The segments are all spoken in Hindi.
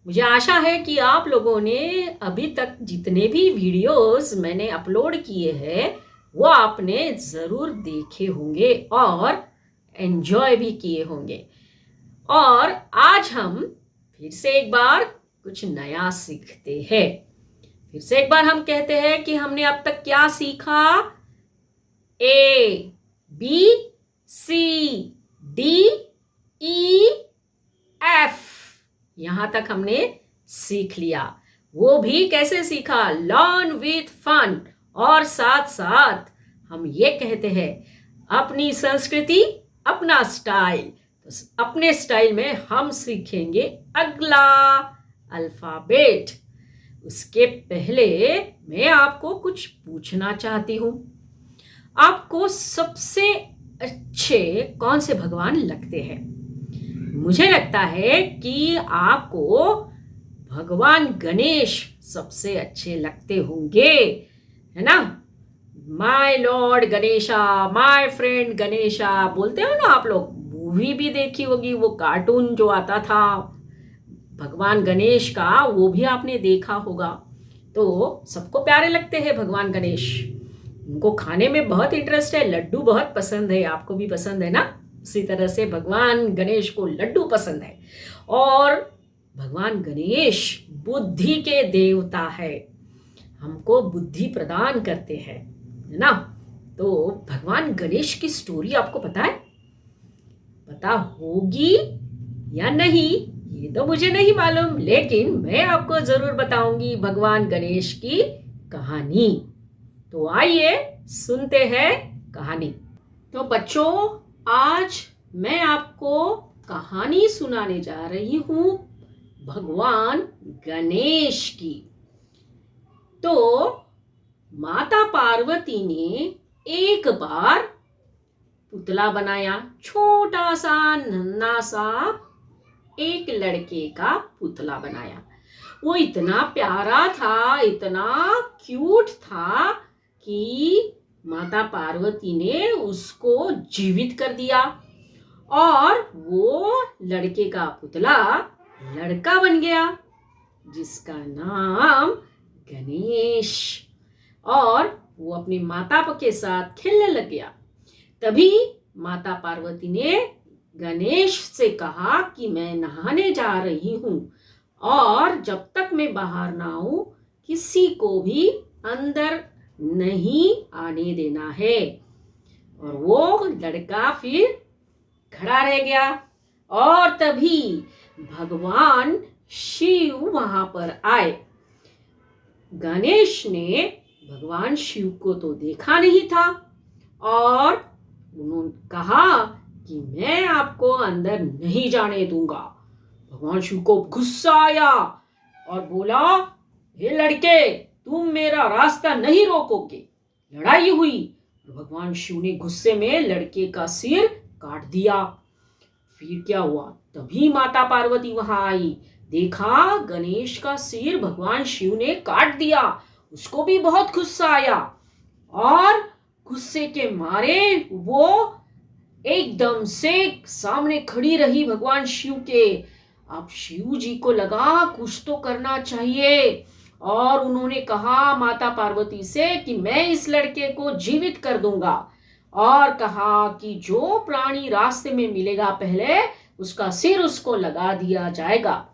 मुझे आशा है कि आप लोगों ने अभी तक जितने भी वीडियोस मैंने अपलोड किए हैं वो आपने ज़रूर देखे होंगे और एंजॉय भी किए होंगे। और आज हम फिर से एक बार कुछ नया सीखते हैं। फिर से एक बार हम कहते हैं कि हमने अब तक क्या सीखा। A B C D E F, यहां तक हमने सीख लिया। वो भी कैसे सीखा? Learn with fun. और साथ साथ हम ये कहते हैं अपनी संस्कृति अपना स्टाइल। तो अपने स्टाइल में हम सीखेंगे अगला अल्फाबेट। उसके पहले मैं आपको कुछ पूछना चाहती हूं। आपको सबसे अच्छे कौन से भगवान लगते हैं? मुझे लगता है कि आपको भगवान गणेश सबसे अच्छे लगते होंगे, है ना? My Lord Ganesha, my friend Ganesha बोलते हो ना आप लोग। मूवी भी देखी होगी, वो कार्टून जो आता था भगवान गणेश का, वो भी आपने देखा होगा। तो सबको प्यारे लगते हैं भगवान गणेश। उनको खाने में बहुत इंटरेस्ट है, लड्डू बहुत पसंद है। आपको भी पसंद है ना? उसी तरह से भगवान गणेश को लड्डू पसंद है। और भगवान गणेश बुद्धि के देवता है, हमको बुद्धि प्रदान करते हैं, है ना? तो भगवान गणेश की स्टोरी आपको पता है? पता होगी या नहीं ये तो मुझे नहीं मालूम, लेकिन मैं आपको जरूर बताऊंगी भगवान गणेश की कहानी। तो आइए सुनते हैं कहानी। तो बच्चों, आज मैं आपको कहानी सुनाने जा रही हूं भगवान गणेश की। तो माता पार्वती ने एक बार पुतला बनाया, छोटा सा नन्हा सा एक लड़के का पुतला बनाया। वो इतना प्यारा था, इतना क्यूट था कि माता पार्वती ने उसको जीवित कर दिया और वो लड़के का पुतला लड़का बन गया जिसका नाम गणेश। और वो अपनी माता के साथ खेलने लग गया। तभी माता पार्वती ने गणेश से कहा कि मैं नहाने जा रही हूं और जब तक मैं बाहर ना आऊं किसी को भी अंदर नहीं आने देना है। और वो लड़का फिर खड़ा रह गया। और तभी भगवान शिव वहां पर आए। गणेश ने भगवान शिव को तो देखा नहीं था और उन्होंने कहा कि मैं आपको अंदर नहीं जाने दूंगा। भगवान शिव को गुस्सा आया और बोला, हे लड़के, तुम मेरा रास्ता नहीं रोकोगे। लड़ाई हुई। भगवान शिव ने गुस्से में लड़के का सिर काट दिया। फिर क्या हुआ? तभी माता पार्वती वहां आई। देखा गणेश का सिर भगवान शिव ने काट दिया। उसको भी बहुत गुस्सा आया और गुस्से के मारे वो एकदम से सामने खड़ी रही भगवान शिव के। अब शिव जी को लगा कुछ तो करना चाहिए और उन्होंने कहा माता पार्वती से कि मैं इस लड़के को जीवित कर दूंगा। और कहा कि जो प्राणी रास्ते में मिलेगा पहले उसका सिर उसको लगा दिया जाएगा।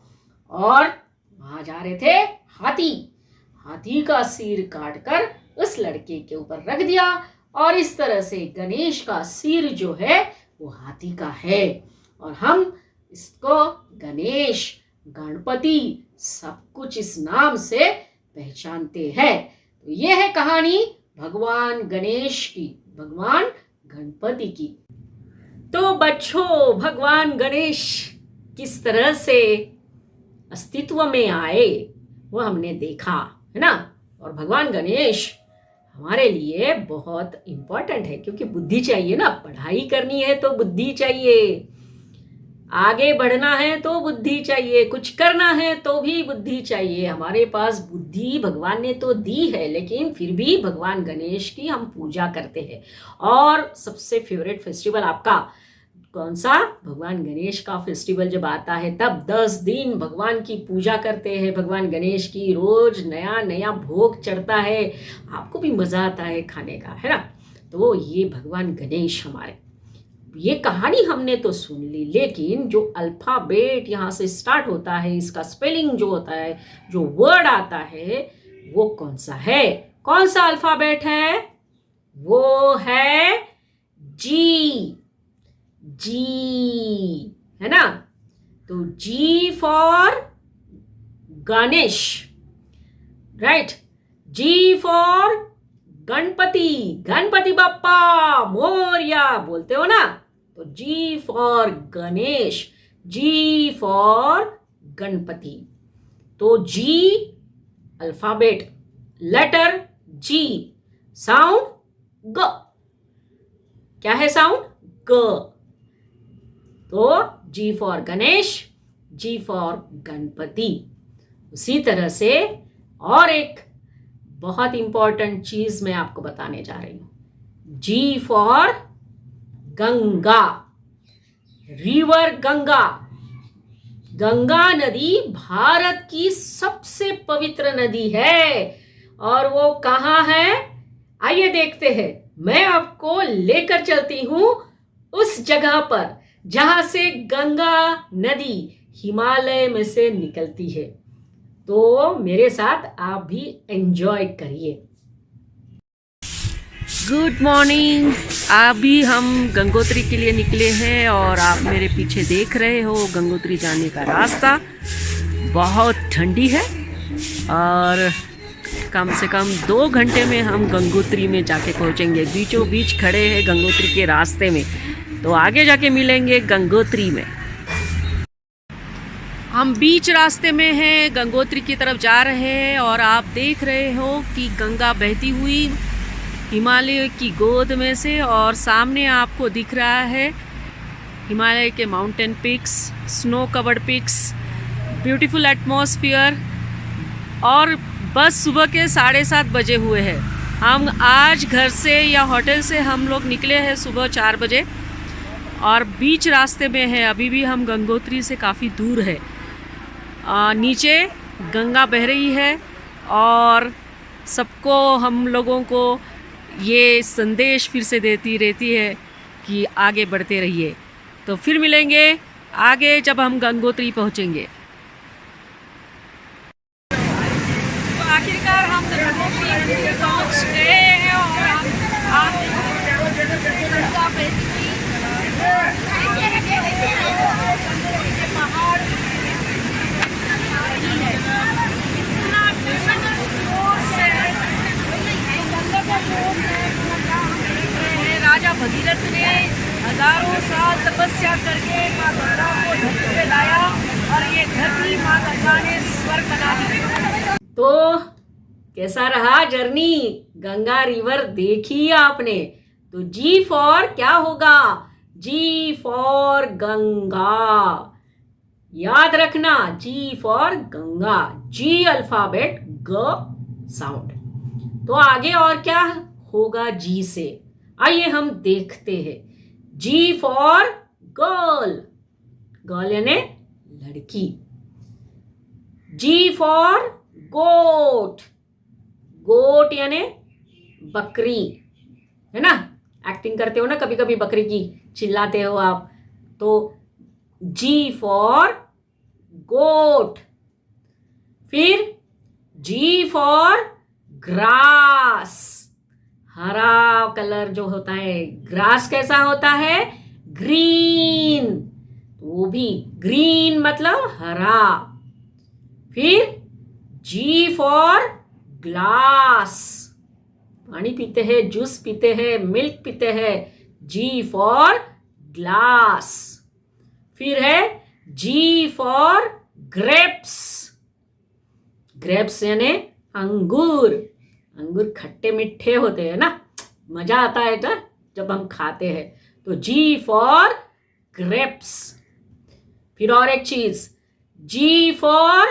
और वहां जा रहे थे हाथी। हाथी का सिर काटकर उस लड़के के ऊपर रख दिया और इस तरह से गणेश का सिर जो है वो हाथी का है। और हम इसको गणेश, गणपति सब कुछ इस नाम से पहचानते हैं। तो ये है कहानी भगवान गणेश की, भगवान गणपति की। तो बच्चों, भगवान गणेश किस तरह से अस्तित्व में आए वो हमने देखा, है ना? और भगवान गणेश हमारे लिए बहुत इंपॉर्टेंट है क्योंकि बुद्धि चाहिए ना। पढ़ाई करनी है तो बुद्धि चाहिए, आगे बढ़ना है तो बुद्धि चाहिए, कुछ करना है तो भी बुद्धि चाहिए। हमारे पास बुद्धि भगवान ने तो दी है, लेकिन फिर भी भगवान गणेश की हम पूजा करते हैं। और सबसे फेवरेट फेस्टिवल आपका कौन सा? भगवान गणेश का फेस्टिवल जब आता है तब 10 दिन भगवान की पूजा करते हैं, भगवान गणेश की रोज नया नया भोग चढ़ता है, आपको भी मजा आता है खाने का, है ना? तो ये भगवान गणेश हमारे, ये कहानी हमने तो सुन ली, लेकिन जो अल्फाबेट यहाँ से स्टार्ट होता है, इसका स्पेलिंग जो होता है, जो वर्ड आता है, वो कौन सा है? कौन सा अल्फाबेट है? वो है जी। जी, है ना? तो G for Ganesh, right? G for Ganpati, Ganpati Bappa Morya बोलते हो ना? तो G for Ganesh, G for Ganpati. तो G alphabet, letter G, sound ग। क्या है साउंड? ग। तो G for Ganesh, G for Ganpati. उसी तरह से और एक बहुत इंपॉर्टेंट चीज मैं आपको बताने जा रही हूं। जी फॉर गंगा, रिवर गंगा। गंगा नदी भारत की सबसे पवित्र नदी है, और वो कहाँ है? आइए देखते हैं। मैं आपको लेकर चलती हूं उस जगह पर जहां से गंगा नदी हिमालय में से निकलती है। तो मेरे साथ आप भी एंजॉय करिए। Good morning. अभी हम गंगोत्री के लिए निकले हैं और आप मेरे पीछे देख रहे हो गंगोत्री जाने का रास्ता। बहुत ठंडी है और कम से कम 2 घंटे में हम गंगोत्री में जाके पहुंचेंगे। बीचों बीच खड़े हैं गंगोत्री के रास्ते में, तो आगे जाके मिलेंगे गंगोत्री में। हम बीच रास्ते में हैं, गंगोत्री की तरफ जा रहे हैं और आप देख रहे हो कि गंगा बहती हुई हिमालय की गोद में से, और सामने आपको दिख रहा है हिमालय के mountain peaks, snow covered peaks, beautiful atmosphere. और बस सुबह के 7:30 बजे हुए हैं। हम आज घर से या होटल से हम लोग निकले हैं सुबह 4 बजे और बीच रास्ते में है। अभी भी हम गंगोत्री से काफ़ी दूर है। नीचे गंगा बह रही है और सबको, हम लोगों को ये संदेश फिर से देती रहती है कि आगे बढ़ते रहिए। तो फिर मिलेंगे आगे जब हम गंगोत्री पहुंचेंगे। तो आखिरकार हम गंगोत्री पहुंच गए हैं और हम राजा भगीरथ ने हजारों साल तपस्या करके माँ गंगा को धरती पे लाया और ये धरती माँ गंगा ने स्वर्ग बना दिया। तो कैसा रहा जर्नी? गंगा रिवर देखी आपने? तो जी फॉर क्या होगा? जी फॉर गंगा। याद रखना, जी फॉर गंगा, जी अल्फाबेट, ग साउंड। तो आगे और क्या होगा जी से? आइए हम देखते हैं। जी फॉर गर्ल, गर्ल यानी लड़की। जी फॉर गोट, गोट यानी बकरी, है ना? एक्टिंग करते हो ना कभी कभी बकरी की, चिल्लाते हो आप, तो जी फॉर गोट। फिर जी फॉर ग्रास, हरा कलर जो होता है, ग्रास कैसा होता है? ग्रीन, वो भी ग्रीन मतलब हरा। फिर जी फॉर ग्लास, पानी पीते हैं, जूस पीते हैं, मिल्क पीते हैं, जी फॉर ग्लास। फिर है जी फॉर ग्रेप्स, ग्रेप्स यानी अंगूर। अंगूर खट्टे मीठे होते हैं ना, मजा आता है ना जब हम खाते हैं। तो जी फॉर ग्रेप्स। फिर और एक चीज, जी फॉर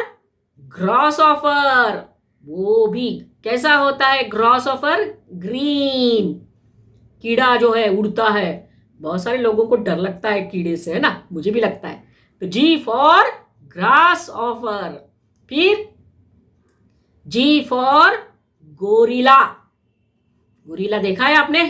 ग्रॉसऑफर, वो भी कैसा होता है? ग्रॉसऑफर ग्रीन, कीड़ा जो है उड़ता है, बहुत सारे लोगों को डर लगता है कीड़े से, है ना, मुझे भी लगता है। तो जी फॉर ग्रास ऑफर। फिर जी फॉर गोरिल्ला। गोरिल्ला देखा है आपने?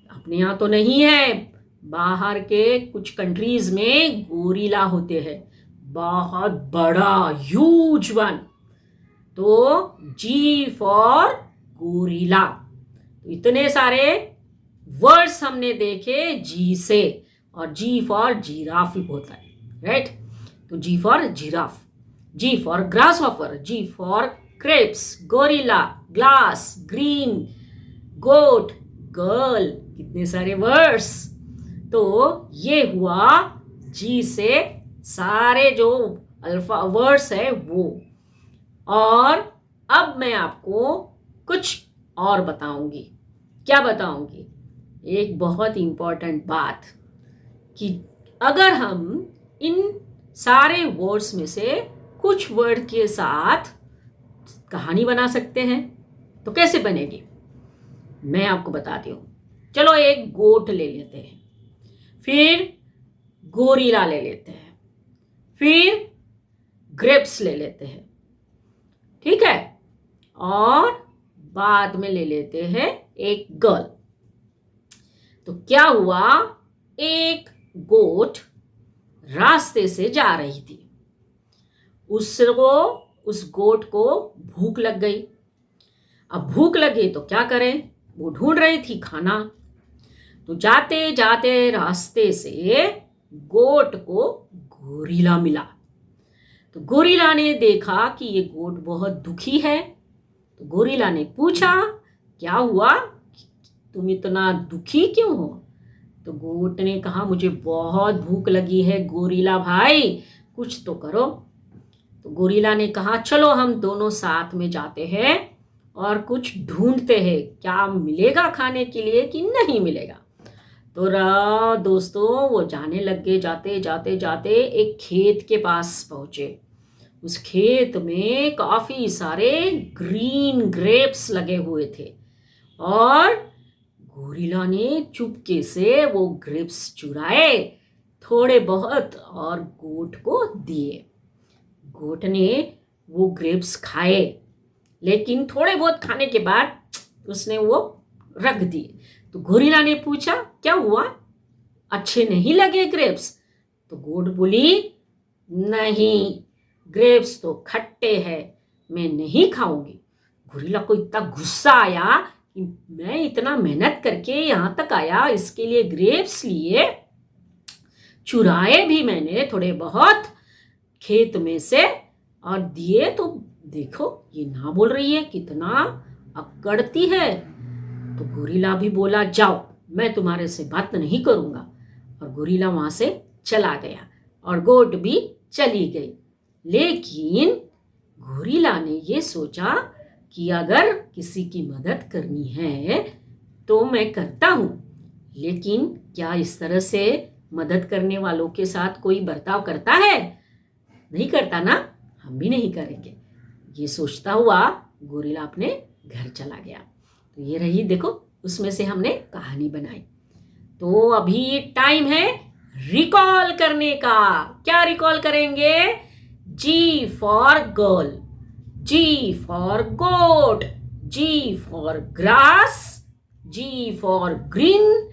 अपने यहाँ तो नहीं है, बाहर के कुछ कंट्रीज में गोरिल्ला होते हैं, बहुत बड़ा, ह्यूज वन। तो जी फॉर गोरिल्ला। तो इतने सारे वर्ड्स हमने देखे जी से, और जी फॉर जिराफ भी होता है, राइट। तो G for giraffe, G for grasshopper, G for grapes, gorilla, glass, green, goat, girl, कितने सारे वर्ड्स। तो ये हुआ जी से सारे जो अल्फा वर्ड्स है वो। और अब मैं आपको कुछ और बताऊंगी। क्या बताऊंगी? एक बहुत इंपॉर्टेंट बात, कि अगर हम इन सारे वर्ड्स में से कुछ वर्ड के साथ कहानी बना सकते हैं, तो कैसे बनेगी मैं आपको बताती हूँ। चलो एक गोट ले लेते हैं, फिर गोरिल्ला ले लेते हैं, फिर ग्रेप्स ले लेते हैं, ठीक है, और बाद में ले लेते हैं एक गर्ल। तो क्या हुआ, एक गोट रास्ते से जा रही थी, उस गोट को भूख लग गई। अब भूख लगी तो क्या करे, वो ढूंढ रही थी खाना। तो जाते जाते रास्ते से गोट को गोरिल्ला मिला। तो गोरिल्ला ने देखा कि ये गोट बहुत दुखी है। तो गोरिल्ला ने पूछा, क्या हुआ, तुम इतना दुखी क्यों हो? तो गोट ने कहा, मुझे बहुत भूख लगी है गोरिल्ला भाई, कुछ तो करो। तो गोरिल्ला ने कहा, चलो हम दोनों साथ में जाते हैं और कुछ ढूंढते हैं, क्या मिलेगा खाने के लिए कि नहीं मिलेगा। तो दोस्तों वो जाने लगे, जाते जाते जाते एक खेत के पास पहुंचे। उस खेत में काफी सारे ग्रीन ग्रेप्स लगे हुए थे, और गोरिल्ला ने चुपके से वो ग्रेप्स चुराए थोड़े बहुत और गोट को दिए। गोट ने वो ग्रेप्स खाए, लेकिन थोड़े बहुत खाने के बाद उसने वो रख दिए। तो गोरिल्ला ने पूछा, क्या हुआ, अच्छे नहीं लगे ग्रेप्स? तो गोट बोली, नहीं, ग्रेप्स तो खट्टे हैं, मैं नहीं खाऊंगी। गोरिल्ला को इतना गुस्सा आया कि मैं इतना मेहनत करके यहाँ तक आया, इसके लिए ग्रेप्स लिए, चुराए भी मैंने थोड़े बहुत खेत में से और दिए, तो देखो ये ना बोल रही है, कितना अकड़ती है। तो गोरिल्ला भी बोला, जाओ, मैं तुम्हारे से बात नहीं करूंगा। और गोरिल्ला वहां से चला गया और गोट भी चली गई। लेकिन गोरिल्ला ने ये सोचा कि अगर किसी की मदद करनी है तो मैं करता हूं, लेकिन क्या इस तरह से मदद करने वालों के साथ कोई बर्ताव करता है? नहीं करता ना, हम भी नहीं करेंगे। ये सोचता हुआ गोरिल्ला अपने घर चला गया। तो ये रही, देखो, उसमें से हमने कहानी बनाई। तो अभी टाइम है रिकॉल करने का। क्या रिकॉल करेंगे? G for girl, G for goat, G for grass, G for green,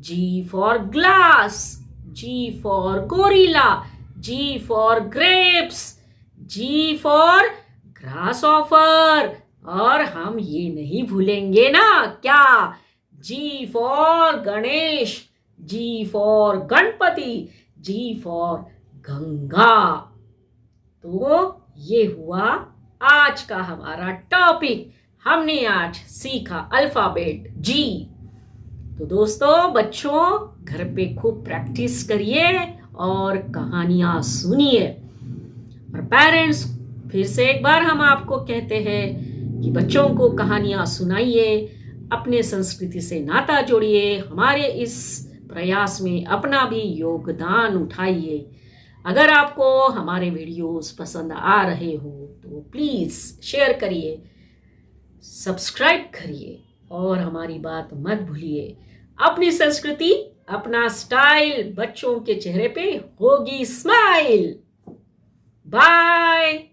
G for glass, G for gorilla, G for grapes, G for grasshopper. और हम ये नहीं भूलेंगे ना, क्या, G for Ganesh, G for Ganpati, G for Ganga. तो ये हुआ आज का हमारा टॉपिक। हमने आज सीखा अल्फाबेट जी। तो दोस्तों, बच्चों, घर पे खूब प्रैक्टिस करिए और कहानियां सुनिए। और पेरेंट्स, फिर से एक बार हम आपको कहते हैं कि बच्चों को कहानियां सुनाइए, अपने संस्कृति से नाता जोड़िए, हमारे इस प्रयास में अपना भी योगदान उठाइए। अगर आपको हमारे वीडियोस पसंद आ रहे हो तो प्लीज़ शेयर करिए, सब्सक्राइब करिए और हमारी बात मत भूलिए। अपनी संस्कृति, अपना स्टाइल, बच्चों के चेहरे पे होगी स्माइल। बाय।